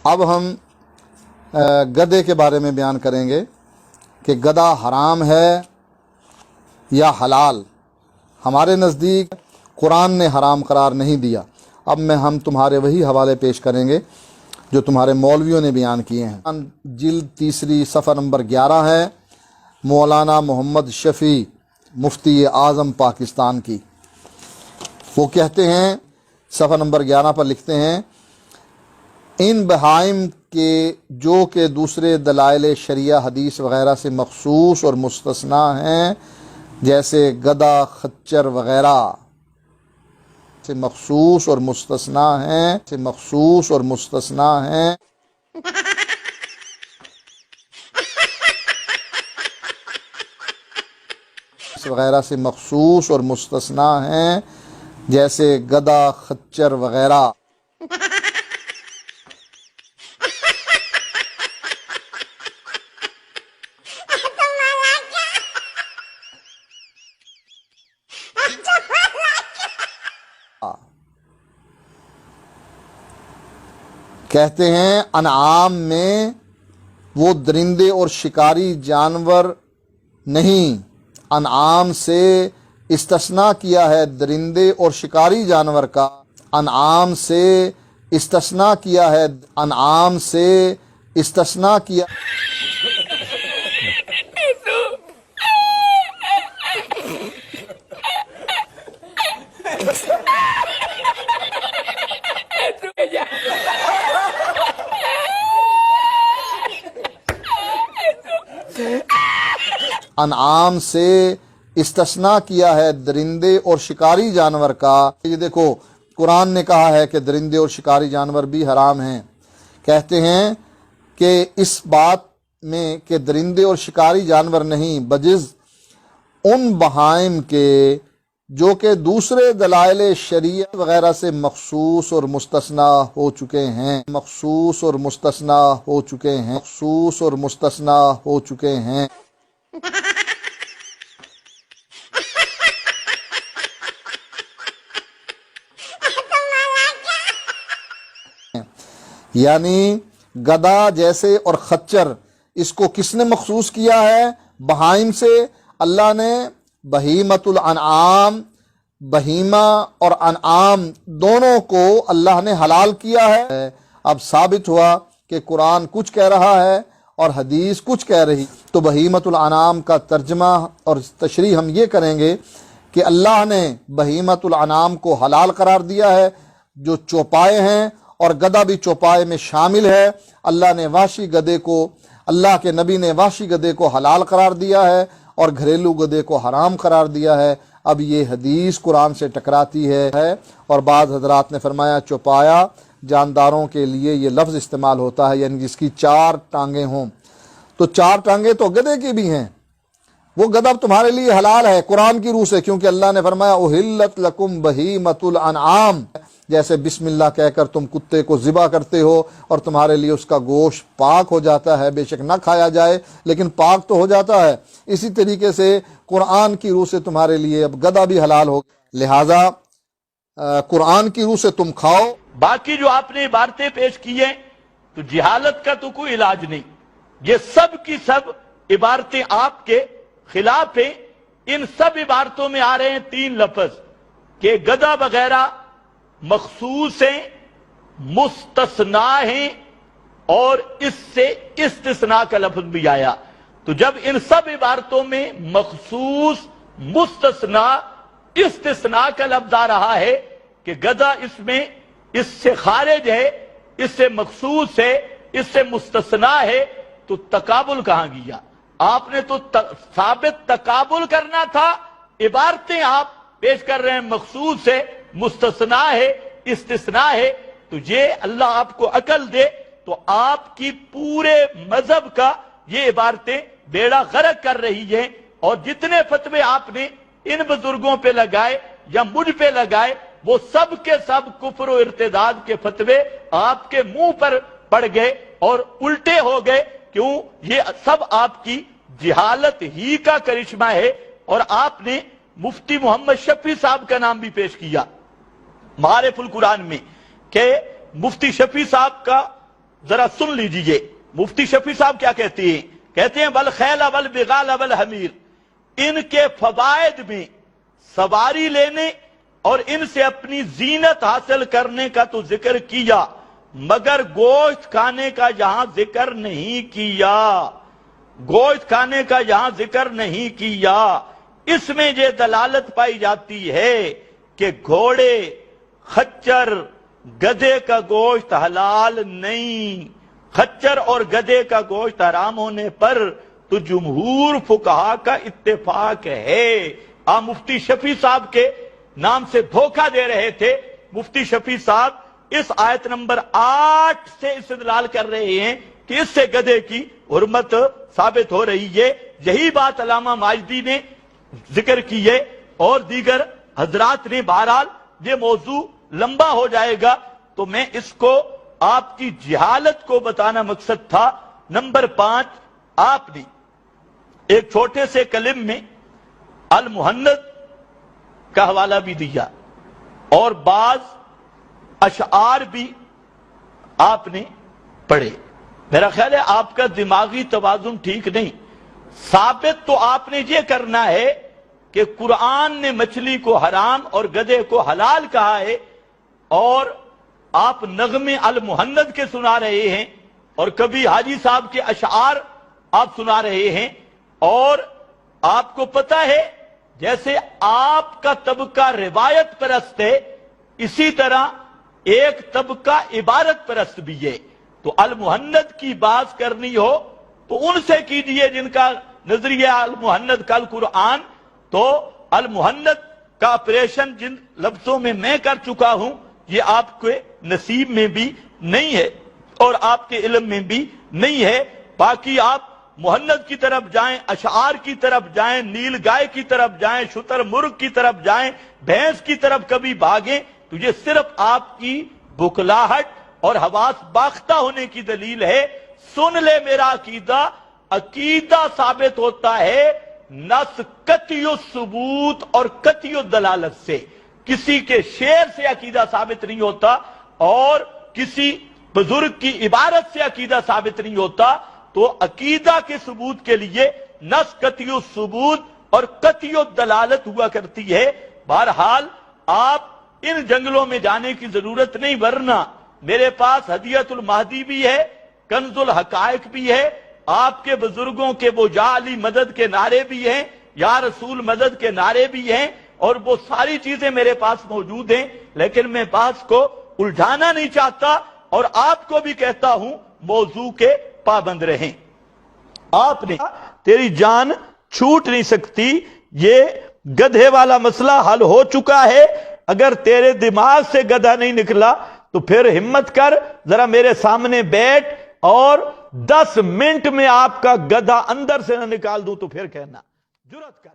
اب ہم گدے کے بارے میں بیان کریں گے کہ گدھا حرام ہے یا حلال۔ ہمارے نزدیک قرآن نے حرام قرار نہیں دیا۔ اب ہم تمہارے وہی حوالے پیش کریں گے جو تمہارے مولویوں نے بیان کیے ہیں۔ جلد 3 صفحہ نمبر 11 ہے، مولانا محمد شفیع مفتی اعظم پاکستان کی۔ وہ کہتے ہیں، صفحہ نمبر 11 پر لکھتے ہیں، ان بہائم کے جو کہ دوسرے دلائل شریعہ حدیث وغیرہ سے مخصوص اور مستثنیٰ ہیں، جیسے گدھا، خچر وغیرہ سے مخصوص اور مستثنیٰ ہیں وغیرہ سے مخصوص اور مستثنیٰ ہیں، جیسے گدھا، خچر وغیرہ کہتے ہیں انعام میں وہ درندے اور شکاری جانور نہیں، انعام سے استثناء کیا ہے درندے اور شکاری جانور کا، انعام سے استثناء کیا ہے، انعام سے استثناء کیا انعام سے استثناء کیا ہے درندے اور شکاری جانور کا۔ یہ دیکھو، قرآن نے کہا ہے کہ درندے اور شکاری جانور بھی حرام ہیں۔ کہتے ہیں کہ اس بات میں کہ درندے اور شکاری جانور نہیں، بجز ان بہائم کے جو کہ دوسرے دلائل شریعت وغیرہ سے مخصوص اور مستثنیٰ ہو چکے ہیں، مخصوص اور مستثنیٰ ہو چکے ہیں، مخصوص اور مستثنیٰ ہو چکے ہیں۔ یعنی گدھا جیسے اور خچر، اس کو کس نے مخصوص کیا ہے؟ بہائم سے۔ اللہ نے بہیمۃ الانعام، بہیمہ اور انعام دونوں کو اللہ نے حلال کیا ہے۔ اب ثابت ہوا کہ قرآن کچھ کہہ رہا ہے اور حدیث کچھ کہہ رہی، تو بہیمۃ الانعام کا ترجمہ اور تشریح ہم یہ کریں گے کہ اللہ نے بہیمۃ الانعام کو حلال قرار دیا ہے، جو چوپائے ہیں، اور گدھا بھی چوپائے میں شامل ہے۔ اللہ نے وحشی گدھے کو، اللہ کے نبی نے وحشی گدھے کو حلال قرار دیا ہے اور گھریلو گدھے کو حرام قرار دیا ہے۔ اب یہ حدیث قرآن سے ٹکراتی ہے، اور بعض حضرات نے فرمایا چوپایا جانداروں کے لیے یہ لفظ استعمال ہوتا ہے، یعنی جس کی 4 ٹانگیں ہوں۔ تو 4 ٹانگیں تو گدھے کی بھی ہیں، وہ گدھا تمہارے لیے حلال ہے قرآن کی روح سے، کیونکہ اللہ نے فرمایا احلت لکم بہیمۃ الانعام۔ جیسے بسم اللہ کہہ کر تم کتے کو ذبح کرتے ہو اور تمہارے لیے اس کا گوشت پاک ہو جاتا ہے، بے شک نہ کھایا جائے لیکن پاک تو ہو جاتا ہے، اسی طریقے سے قرآن کی روح سے تمہارے لیے اب گدھا بھی حلال ہو، لہٰذا قرآن کی روح سے تم کھاؤ۔ باقی جو آپ نے عبارتیں پیش کی ہیں تو جہالت کا تو کوئی علاج نہیں، یہ سب کی سب عبارتیں آپ کے خلاف ہیں۔ ان سب عبارتوں میں آ رہے ہیں 3 لفظ کہ گدھا وغیرہ مخصوص ہیں، مستثنیٰ ہیں، اور اس سے استثناء کا لفظ بھی آیا۔ تو جب ان سب عبارتوں میں مخصوص، مستثنیٰ، استثناء کا لفظ آ رہا ہے کہ گدھا اس میں اس سے خارج ہے، اس سے مخصوص ہے، اس سے مستثنیٰ ہے، تو تقابل کہاں گیا؟ آپ نے تو ثابت تقابل کرنا تھا۔ عبارتیں آپ پیش کر رہے ہیں مخصوص ہے، مستثنیٰ ہے، استثناء ہے، تو یہ اللہ آپ کو عقل دے، تو آپ کی پورے مذہب کا یہ عبارتیں بیڑا غرق کر رہی ہیں، اور جتنے فتوے آپ نے ان بزرگوں پہ لگائے یا مجھ پہ لگائے، وہ سب کے سب کفر و ارتداد کے فتوے آپ کے منہ پر پڑ گئے اور الٹے ہو گئے۔ کیوں؟ یہ سب آپ کی جہالت ہی کا کرشمہ ہے۔ اور آپ نے مفتی محمد شفیع صاحب کا نام بھی پیش کیا معارف القرآن میں، کہ مفتی شفیع صاحب کا ذرا سن لیجئے مفتی شفیع صاحب کیا کہتے ہیں. کہتے ہیں والخیل والبغال والحمیر، ان کے فوائد میں سواری لینے اور ان سے اپنی زینت حاصل کرنے کا تو ذکر کیا، مگر گوشت کھانے کا یہاں ذکر نہیں کیا. گوشت کھانے کا یہاں ذکر نہیں کیا. اس میں یہ دلالت پائی جاتی ہے کہ گھوڑے، خچر، گدھے کا گوشت حلال نہیں. خچر اور گدھے کا گوشت حرام ہونے پر تو جمہور فقہا کا اتفاق ہے. آپ مفتی شفیع صاحب کے نام سے دھوکہ دے رہے تھے. مفتی شفیع صاحب اس آیت نمبر 8 سے استدلال کر رہے ہیں کہ اس سے گدھے کی حرمت ثابت ہو رہی ہے. یہی بات علامہ ماجدی نے ذکر کی ہے اور دیگر حضرات نے. بہرحال یہ موضوع لمبا ہو جائے گا تو میں اس کو آپ کی جہالت کو بتانا مقصد تھا. نمبر 5، آپ نے ایک چھوٹے سے کلم میں المہند کا حوالہ بھی دیا اور بعض اشعار بھی آپ نے پڑھے. میرا خیال ہے آپ کا دماغی توازن ٹھیک نہیں. ثابت تو آپ نے یہ کرنا ہے کہ قرآن نے مچھلی کو حرام اور گدھے کو حلال کہا ہے، اور آپ نغمے المہند کے سنا رہے ہیں اور کبھی حاجی صاحب کے اشعار آپ سنا رہے ہیں. اور آپ کو پتہ ہے جیسے آپ کا طبقہ روایت پرست ہے، اسی طرح ایک طبقہ عبارت پرست بھی ہے. تو المہند کی بات کرنی ہو تو ان سے کیجئے جن کا نظریہ المہند کل قرآن. تو المہند کا آپریشن جن لفظوں میں میں کر چکا ہوں یہ آپ کے نصیب میں بھی نہیں ہے اور آپ کے علم میں بھی نہیں ہے. باقی آپ مہند کی طرف جائیں، اشعار کی طرف جائیں، نیل گائے کی طرف جائیں، شتر مرغ کی طرف جائیں، بھینس کی طرف کبھی بھاگیں تو یہ صرف آپ کی بکلاہٹ اور حواس باختہ ہونے کی دلیل ہے. سن لے میرا عقیدہ، عقیدہ ثابت ہوتا ہے نص قطعی الثبوت اور قطعی الدلالت سے. کسی کے شعر سے عقیدہ ثابت نہیں ہوتا اور کسی بزرگ کی عبارت سے عقیدہ ثابت نہیں ہوتا. تو عقیدہ کے ثبوت کے لیے نص قطعی الثبوت اور قطعی الدلالت ہوا کرتی ہے. بہرحال آپ ان جنگلوں میں جانے کی ضرورت نہیں، ورنہ میرے پاس ہدیت المہدی بھی ہے، کنز الحقائق بھی ہے، آپ کے بزرگوں کے وہ یا علی مدد کے نعرے بھی ہیں، یا رسول مدد کے نعرے بھی ہیں، اور وہ ساری چیزیں میرے پاس موجود ہیں. لیکن میں بات کو الجھانا نہیں چاہتا اور آپ کو بھی کہتا ہوں موضوع کے پابند رہیں. آپ نے تیری جان چھوٹ نہیں سکتی، یہ گدھے والا مسئلہ حل ہو چکا ہے. اگر تیرے دماغ سے گدھا نہیں نکلا تو پھر ہمت کر، ذرا میرے سامنے بیٹھ اور 10 منٹ میں آپ کا گدھا اندر سے نہ نکال دوں تو پھر کہنا، جرات کر.